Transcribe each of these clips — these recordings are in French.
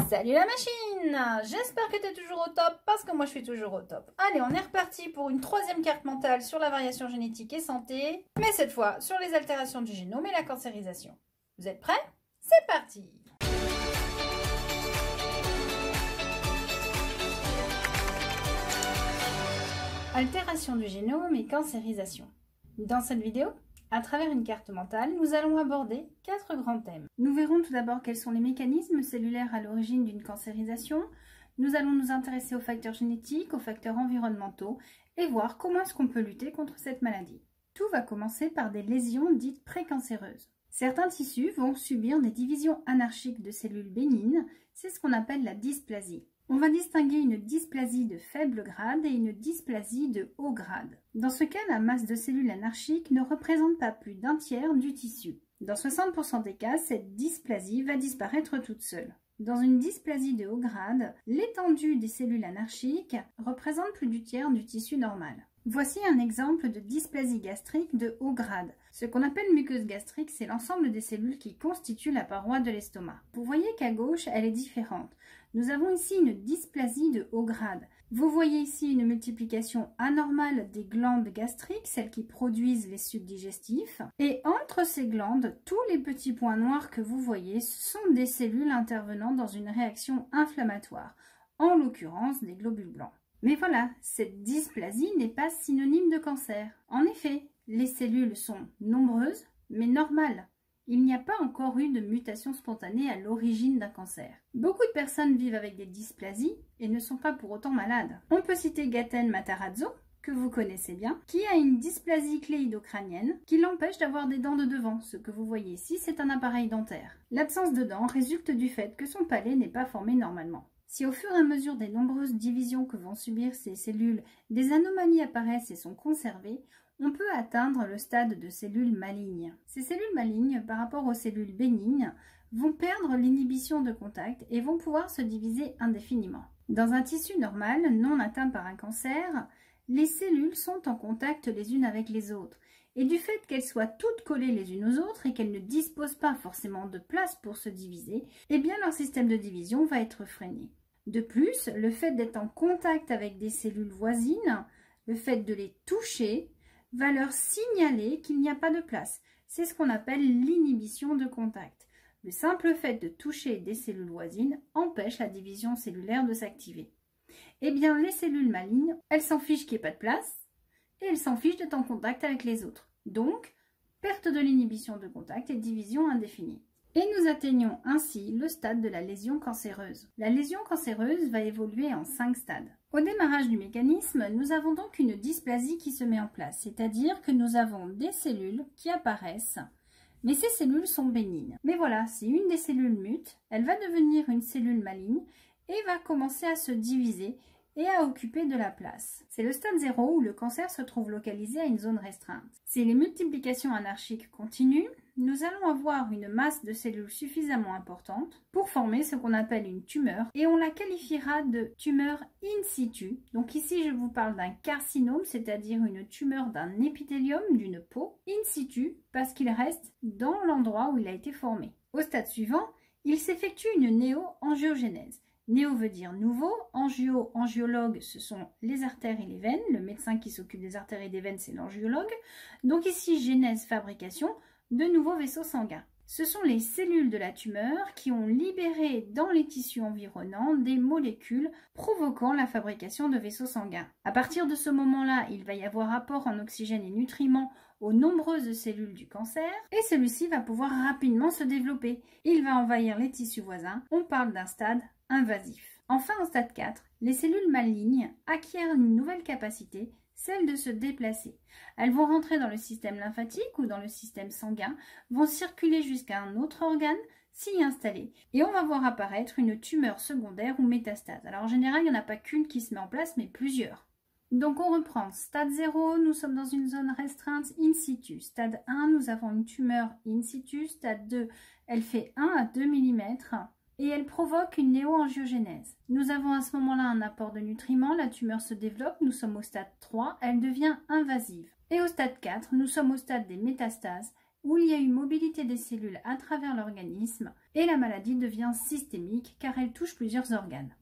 Salut la machine! J'espère que tu es toujours au top parce que moi je suis toujours au top. Allez, on est reparti pour une troisième carte mentale sur la variation génétique et santé, mais cette fois sur les altérations du génome et la cancérisation. Vous êtes prêts? C'est parti! Altération du génome et cancérisation. Dans cette vidéo, à travers une carte mentale, nous allons aborder 4 grands thèmes. Nous verrons tout d'abord quels sont les mécanismes cellulaires à l'origine d'une cancérisation. Nous allons nous intéresser aux facteurs génétiques, aux facteurs environnementaux et voir comment est-ce qu'on peut lutter contre cette maladie. Tout va commencer par des lésions dites précancéreuses. Certains tissus vont subir des divisions anarchiques de cellules bénignes, c'est ce qu'on appelle la dysplasie. On va distinguer une dysplasie de faible grade et une dysplasie de haut grade. Dans ce cas, la masse de cellules anarchiques ne représente pas plus d'un tiers du tissu. Dans 60% des cas, cette dysplasie va disparaître toute seule. Dans une dysplasie de haut grade, l'étendue des cellules anarchiques représente plus du tiers du tissu normal. Voici un exemple de dysplasie gastrique de haut grade. Ce qu'on appelle muqueuse gastrique, c'est l'ensemble des cellules qui constituent la paroi de l'estomac. Vous voyez qu'à gauche, elle est différente. Nous avons ici une dysplasie de haut grade. Vous voyez ici une multiplication anormale des glandes gastriques, celles qui produisent les sucs digestifs. Et entre ces glandes, tous les petits points noirs que vous voyez, ce sont des cellules intervenant dans une réaction inflammatoire, en l'occurrence des globules blancs. Mais voilà, cette dysplasie n'est pas synonyme de cancer. En effet, les cellules sont nombreuses, mais normales. Il n'y a pas encore eu de mutation spontanée à l'origine d'un cancer. Beaucoup de personnes vivent avec des dysplasies et ne sont pas pour autant malades. On peut citer Gaten Matarazzo, que vous connaissez bien, qui a une dysplasie cléidocrânienne qui l'empêche d'avoir des dents de devant. Ce que vous voyez ici, c'est un appareil dentaire. L'absence de dents résulte du fait que son palais n'est pas formé normalement. Si au fur et à mesure des nombreuses divisions que vont subir ces cellules, des anomalies apparaissent et sont conservées, on peut atteindre le stade de cellules malignes. Ces cellules malignes, par rapport aux cellules bénignes, vont perdre l'inhibition de contact et vont pouvoir se diviser indéfiniment. Dans un tissu normal, non atteint par un cancer, les cellules sont en contact les unes avec les autres. Et du fait qu'elles soient toutes collées les unes aux autres et qu'elles ne disposent pas forcément de place pour se diviser, eh bien leur système de division va être freiné. De plus, le fait d'être en contact avec des cellules voisines, le fait de les toucher, va leur signaler qu'il n'y a pas de place. C'est ce qu'on appelle l'inhibition de contact. Le simple fait de toucher des cellules voisines empêche la division cellulaire de s'activer. Eh bien, les cellules malignes, elles s'en fichent qu'il n'y ait pas de place et elles s'en fichent d'être en contact avec les autres. Donc, perte de l'inhibition de contact et division indéfinie. Et nous atteignons ainsi le stade de la lésion cancéreuse. La lésion cancéreuse va évoluer en 5 stades. Au démarrage du mécanisme, nous avons donc une dysplasie qui se met en place, c'est-à-dire que nous avons des cellules qui apparaissent, mais ces cellules sont bénignes. Mais voilà, si une des cellules mute, elle va devenir une cellule maligne et va commencer à se diviser et à occuper de la place. C'est le stade 0 où le cancer se trouve localisé à une zone restreinte. Si les multiplications anarchiques continuent, nous allons avoir une masse de cellules suffisamment importante pour former ce qu'on appelle une tumeur et on la qualifiera de tumeur in situ. Donc ici je vous parle d'un carcinome, c'est-à-dire une tumeur d'un épithélium, d'une peau, in situ parce qu'il reste dans l'endroit où il a été formé. Au stade suivant, il s'effectue une néo-angiogénèse. Néo veut dire nouveau, angio, angiologue, ce sont les artères et les veines. Le médecin qui s'occupe des artères et des veines, c'est l'angiologue. Donc ici, genèse, fabrication de nouveaux vaisseaux sanguins. Ce sont les cellules de la tumeur qui ont libéré dans les tissus environnants des molécules provoquant la fabrication de vaisseaux sanguins. À partir de ce moment-là, il va y avoir apport en oxygène et nutriments aux nombreuses cellules du cancer et celui-ci va pouvoir rapidement se développer. Il va envahir les tissus voisins. On parle d'un stade invasif. Enfin, au stade 4, les cellules malignes acquièrent une nouvelle capacité, celle de se déplacer. Elles vont rentrer dans le système lymphatique ou dans le système sanguin, vont circuler jusqu'à un autre organe, s'y installer. Et on va voir apparaître une tumeur secondaire ou métastase. Alors en général, il n'y en a pas qu'une qui se met en place, mais plusieurs. Donc on reprend. Stade 0, nous sommes dans une zone restreinte in situ. Stade 1, nous avons une tumeur in situ. Stade 2, elle fait 1 à 2 mm. Et elle provoque une néo-angiogénèse. Nous avons à ce moment-là un apport de nutriments, la tumeur se développe, nous sommes au stade 3, elle devient invasive. Et au stade 4, nous sommes au stade des métastases, où il y a une mobilité des cellules à travers l'organisme et la maladie devient systémique car elle touche plusieurs organes.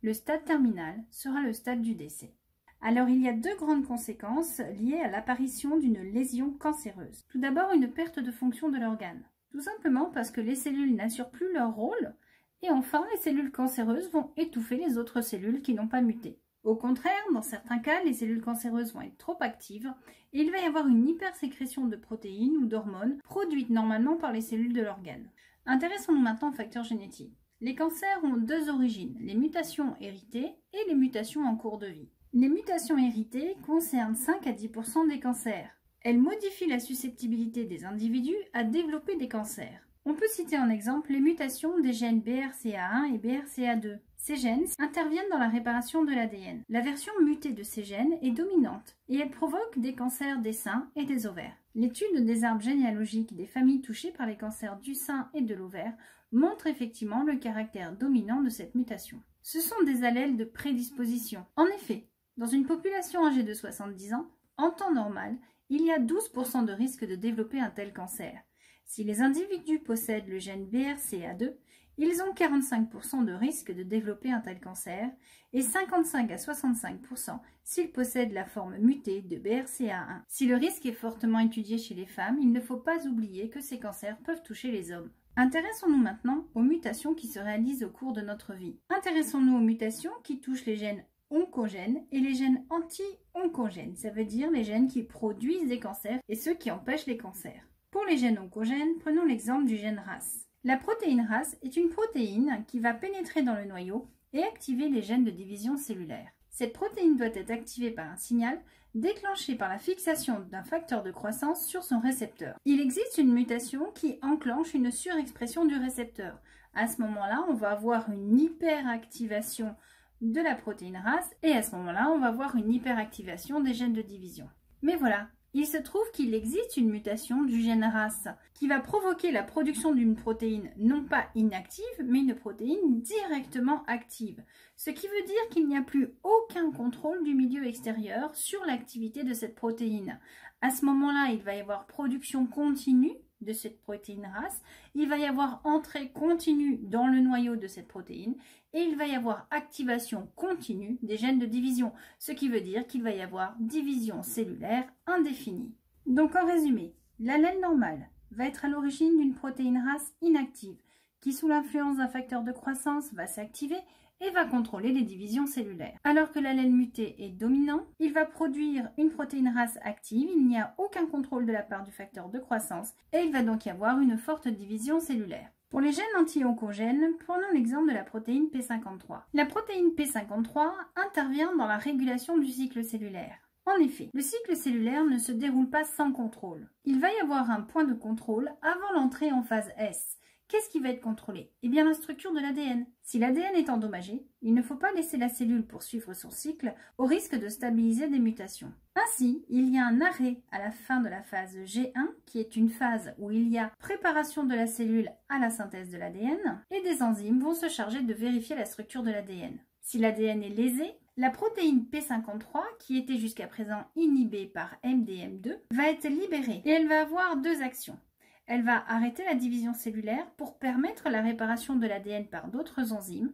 Le stade terminal sera le stade du décès. Alors il y a deux grandes conséquences liées à l'apparition d'une lésion cancéreuse. Tout d'abord, une perte de fonction de l'organe. Tout simplement parce que les cellules n'assurent plus leur rôle. Et enfin, les cellules cancéreuses vont étouffer les autres cellules qui n'ont pas muté. Au contraire, dans certains cas, les cellules cancéreuses vont être trop actives et il va y avoir une hypersécrétion de protéines ou d'hormones produites normalement par les cellules de l'organe. Intéressons-nous maintenant aux facteurs génétiques. Les cancers ont deux origines, les mutations héritées et les mutations en cours de vie. Les mutations héritées concernent 5 à 10% des cancers. Elles modifient la susceptibilité des individus à développer des cancers. On peut citer en exemple les mutations des gènes BRCA1 et BRCA2. Ces gènes interviennent dans la réparation de l'ADN. La version mutée de ces gènes est dominante et elle provoque des cancers des seins et des ovaires. L'étude des arbres généalogiques des familles touchées par les cancers du sein et de l'ovaire montre effectivement le caractère dominant de cette mutation. Ce sont des allèles de prédisposition. En effet, dans une population âgée de 70 ans, en temps normal, il y a 12% de risque de développer un tel cancer. Si les individus possèdent le gène BRCA2, ils ont 45% de risque de développer un tel cancer et 55 à 65% s'ils possèdent la forme mutée de BRCA1. Si le risque est fortement étudié chez les femmes, il ne faut pas oublier que ces cancers peuvent toucher les hommes. Intéressons-nous maintenant aux mutations qui se réalisent au cours de notre vie. Intéressons-nous aux mutations qui touchent les gènes oncogènes et les gènes anti-oncogènes, ça veut dire les gènes qui produisent des cancers et ceux qui empêchent les cancers. Pour les gènes oncogènes, prenons l'exemple du gène RAS. La protéine RAS est une protéine qui va pénétrer dans le noyau et activer les gènes de division cellulaire. Cette protéine doit être activée par un signal déclenché par la fixation d'un facteur de croissance sur son récepteur. Il existe une mutation qui enclenche une surexpression du récepteur. À ce moment-là, on va avoir une hyperactivation de la protéine RAS et à ce moment-là, on va avoir une hyperactivation des gènes de division. Mais voilà, il se trouve qu'il existe une mutation du gène RAS qui va provoquer la production d'une protéine non pas inactive, mais une protéine directement active. Ce qui veut dire qu'il n'y a plus aucun contrôle du milieu extérieur sur l'activité de cette protéine. À ce moment-là, il va y avoir production continue de cette protéine RAS, il va y avoir entrée continue dans le noyau de cette protéine et il va y avoir activation continue des gènes de division, ce qui veut dire qu'il va y avoir division cellulaire indéfinie. Donc en résumé, l'allèle normal va être à l'origine d'une protéine RAS inactive qui sous l'influence d'un facteur de croissance va s'activer et va contrôler les divisions cellulaires. Alors que l'allèle muté est dominant, il va produire une protéine RAS active, il n'y a aucun contrôle de la part du facteur de croissance et il va donc y avoir une forte division cellulaire. Pour les gènes anti-oncogènes, prenons l'exemple de la protéine P53. La protéine P53 intervient dans la régulation du cycle cellulaire. En effet, le cycle cellulaire ne se déroule pas sans contrôle. Il va y avoir un point de contrôle avant l'entrée en phase S. Qu'est-ce qui va être contrôlé? Eh bien la structure de l'ADN. Si l'ADN est endommagé, il ne faut pas laisser la cellule poursuivre son cycle au risque de stabiliser des mutations. Ainsi, il y a un arrêt à la fin de la phase G1, qui est une phase où il y a préparation de la cellule à la synthèse de l'ADN, et des enzymes vont se charger de vérifier la structure de l'ADN. Si l'ADN est lésé, la protéine P53, qui était jusqu'à présent inhibée par MDM2, va être libérée et elle va avoir deux actions. Elle va arrêter la division cellulaire pour permettre la réparation de l'ADN par d'autres enzymes.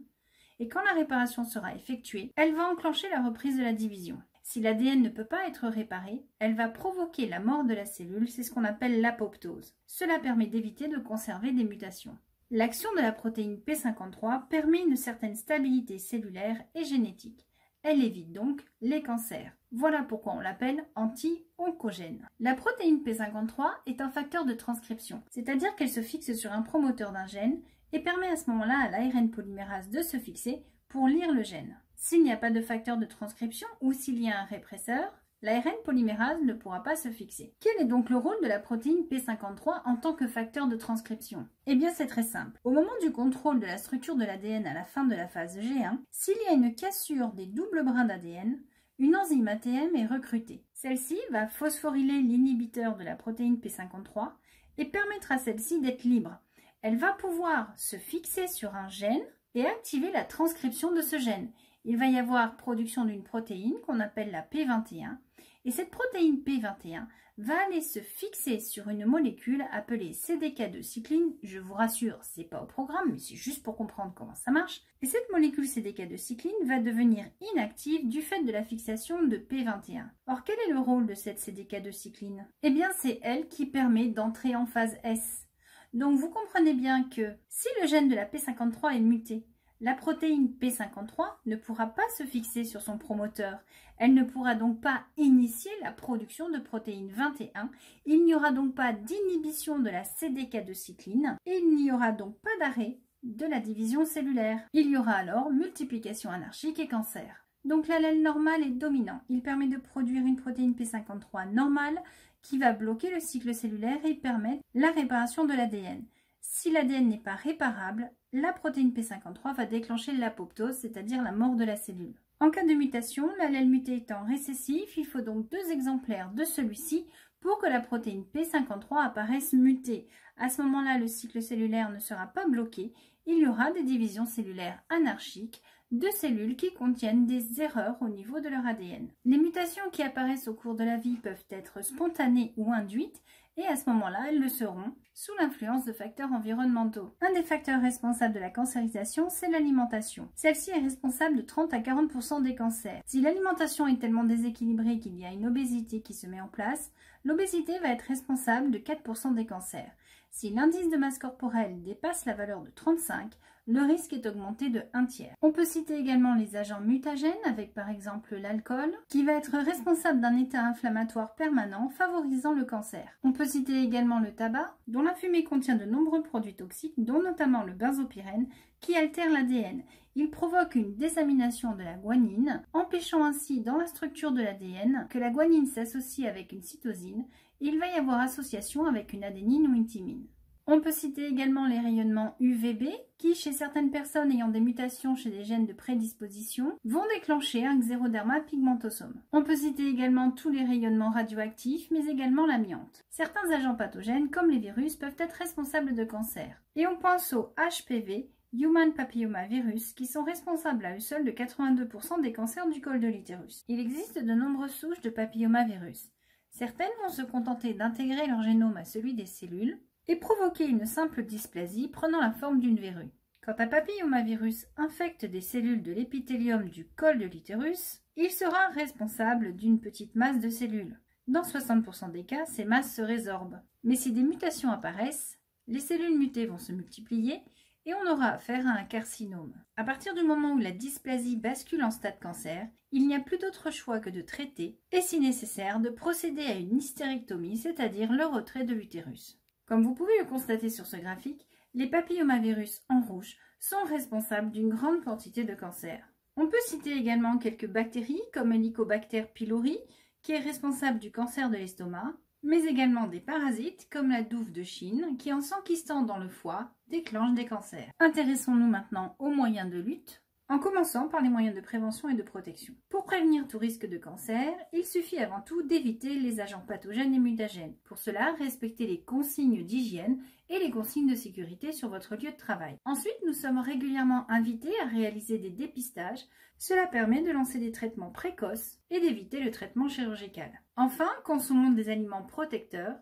Et quand la réparation sera effectuée, elle va enclencher la reprise de la division. Si l'ADN ne peut pas être réparé, elle va provoquer la mort de la cellule, c'est ce qu'on appelle l'apoptose. Cela permet d'éviter de conserver des mutations. L'action de la protéine P53 permet une certaine stabilité cellulaire et génétique. Elle évite donc les cancers. Voilà pourquoi on l'appelle anti-oncogène. La protéine P53 est un facteur de transcription, c'est-à-dire qu'elle se fixe sur un promoteur d'un gène et permet à ce moment-là à l'ARN polymérase de se fixer pour lire le gène. S'il n'y a pas de facteur de transcription ou s'il y a un répresseur, l'ARN polymérase ne pourra pas se fixer. Quel est donc le rôle de la protéine P53 en tant que facteur de transcription? Eh bien c'est très simple. Au moment du contrôle de la structure de l'ADN à la fin de la phase G1, s'il y a une cassure des doubles brins d'ADN, une enzyme ATM est recrutée. Celle-ci va phosphoryler l'inhibiteur de la protéine P53 et permettra à celle-ci d'être libre. Elle va pouvoir se fixer sur un gène et activer la transcription de ce gène. Il va y avoir production d'une protéine qu'on appelle la P21 Et cette protéine P21 va aller se fixer sur une molécule appelée CDK2-cycline. Je vous rassure, c'est pas au programme, mais c'est juste pour comprendre comment ça marche. Et cette molécule CDK2-cycline va devenir inactive du fait de la fixation de P21. Or, quel est le rôle de cette CDK2-cycline? Eh bien, c'est elle qui permet d'entrer en phase S. Donc, vous comprenez bien que si le gène de la P53 est muté, la protéine P53 ne pourra pas se fixer sur son promoteur. Elle ne pourra donc pas initier la production de protéine 21. Il n'y aura donc pas d'inhibition de la CDK2-cycline et il n'y aura donc pas d'arrêt de la division cellulaire. Il y aura alors multiplication anarchique et cancer. Donc l'allèle normal est dominant. Il permet de produire une protéine P53 normale qui va bloquer le cycle cellulaire et permettre la réparation de l'ADN. Si l'ADN n'est pas réparable, la protéine P53 va déclencher l'apoptose, c'est-à-dire la mort de la cellule. En cas de mutation, l'allèle muté étant récessif, il faut donc 2 exemplaires de celui-ci pour que la protéine P53 apparaisse mutée. À ce moment-là, le cycle cellulaire ne sera pas bloqué. Il y aura des divisions cellulaires anarchiques de cellules qui contiennent des erreurs au niveau de leur ADN. Les mutations qui apparaissent au cours de la vie peuvent être spontanées ou induites, et à ce moment-là, elles le seront sous l'influence de facteurs environnementaux. Un des facteurs responsables de la cancérisation, c'est l'alimentation. Celle-ci est responsable de 30 à 40% des cancers. Si l'alimentation est tellement déséquilibrée qu'il y a une obésité qui se met en place, l'obésité va être responsable de 4% des cancers. Si l'indice de masse corporelle dépasse la valeur de 35, le risque est augmenté de 1/3. On peut citer également les agents mutagènes avec par exemple l'alcool, qui va être responsable d'un état inflammatoire permanent favorisant le cancer. On peut citer également le tabac, dont la fumée contient de nombreux produits toxiques, dont notamment le benzopyrène, qui altère l'ADN. Il provoque une désamination de la guanine, empêchant ainsi dans la structure de l'ADN que la guanine s'associe avec une cytosine, et il va y avoir association avec une adénine ou une thymine. On peut citer également les rayonnements UVB qui, chez certaines personnes ayant des mutations chez des gènes de prédisposition, vont déclencher un xéroderma pigmentosum. On peut citer également tous les rayonnements radioactifs, mais également l'amiante. Certains agents pathogènes, comme les virus, peuvent être responsables de cancer. Et on pense au HPV, Human Papillomavirus, qui sont responsables à eux seuls de 82% des cancers du col de l'utérus. Il existe de nombreuses souches de papillomavirus. Certaines vont se contenter d'intégrer leur génome à celui des cellules, et provoquer une simple dysplasie prenant la forme d'une verrue. Quand un papillomavirus infecte des cellules de l'épithélium du col de l'utérus, il sera responsable d'une petite masse de cellules. Dans 60% des cas, ces masses se résorbent. Mais si des mutations apparaissent, les cellules mutées vont se multiplier et on aura affaire à un carcinome. À partir du moment où la dysplasie bascule en stade cancer, il n'y a plus d'autre choix que de traiter et, si nécessaire, de procéder à une hystérectomie, c'est-à-dire le retrait de l'utérus. Comme vous pouvez le constater sur ce graphique, les papillomavirus en rouge sont responsables d'une grande quantité de cancers. On peut citer également quelques bactéries comme Helicobacter pylori qui est responsable du cancer de l'estomac, mais également des parasites comme la douve de Chine qui en s'enquistant dans le foie déclenche des cancers. Intéressons-nous maintenant aux moyens de lutte, en commençant par les moyens de prévention et de protection. Pour prévenir tout risque de cancer, il suffit avant tout d'éviter les agents pathogènes et mutagènes. Pour cela, respectez les consignes d'hygiène et les consignes de sécurité sur votre lieu de travail. Ensuite, nous sommes régulièrement invités à réaliser des dépistages. Cela permet de lancer des traitements précoces et d'éviter le traitement chirurgical. Enfin, consommons des aliments protecteurs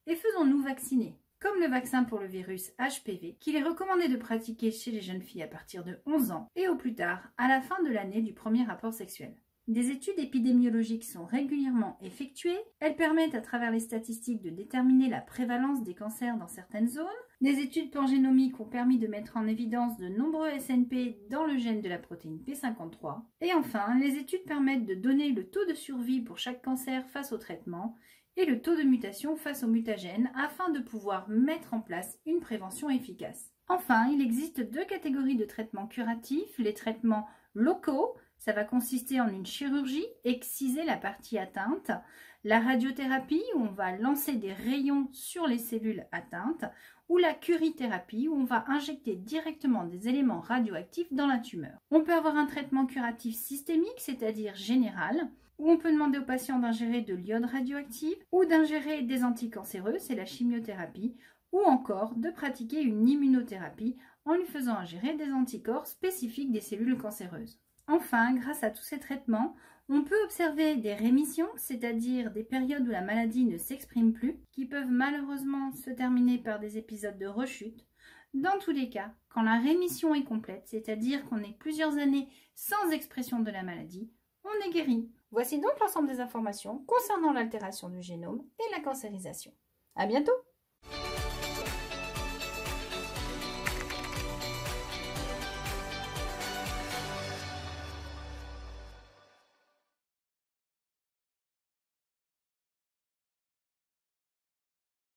et faisons-nous vacciner. Comme le vaccin pour le virus HPV, qu'il est recommandé de pratiquer chez les jeunes filles à partir de 11 ans et au plus tard, à la fin de l'année du premier rapport sexuel. Des études épidémiologiques sont régulièrement effectuées. Elles permettent à travers les statistiques de déterminer la prévalence des cancers dans certaines zones. Des études pangénomiques ont permis de mettre en évidence de nombreux SNP dans le gène de la protéine P53. Et enfin, les études permettent de donner le taux de survie pour chaque cancer face au traitement et le taux de mutation face aux mutagènes afin de pouvoir mettre en place une prévention efficace. Enfin, il existe 2 catégories de traitements curatifs. Les traitements locaux, ça va consister en une chirurgie, exciser la partie atteinte, la radiothérapie où on va lancer des rayons sur les cellules atteintes, ou la curithérapie où on va injecter directement des éléments radioactifs dans la tumeur. On peut avoir un traitement curatif systémique, c'est-à-dire général, où on peut demander au patient d'ingérer de l'iode radioactif ou d'ingérer des anticancéreux, c'est la chimiothérapie, ou encore de pratiquer une immunothérapie en lui faisant ingérer des anticorps spécifiques des cellules cancéreuses. Enfin, grâce à tous ces traitements, on peut observer des rémissions, c'est-à-dire des périodes où la maladie ne s'exprime plus, qui peuvent malheureusement se terminer par des épisodes de rechute. Dans tous les cas, quand la rémission est complète, c'est-à-dire qu'on est plusieurs années sans expression de la maladie, on est guéri. Voici donc l'ensemble des informations concernant l'altération du génome et la cancérisation. À bientôt!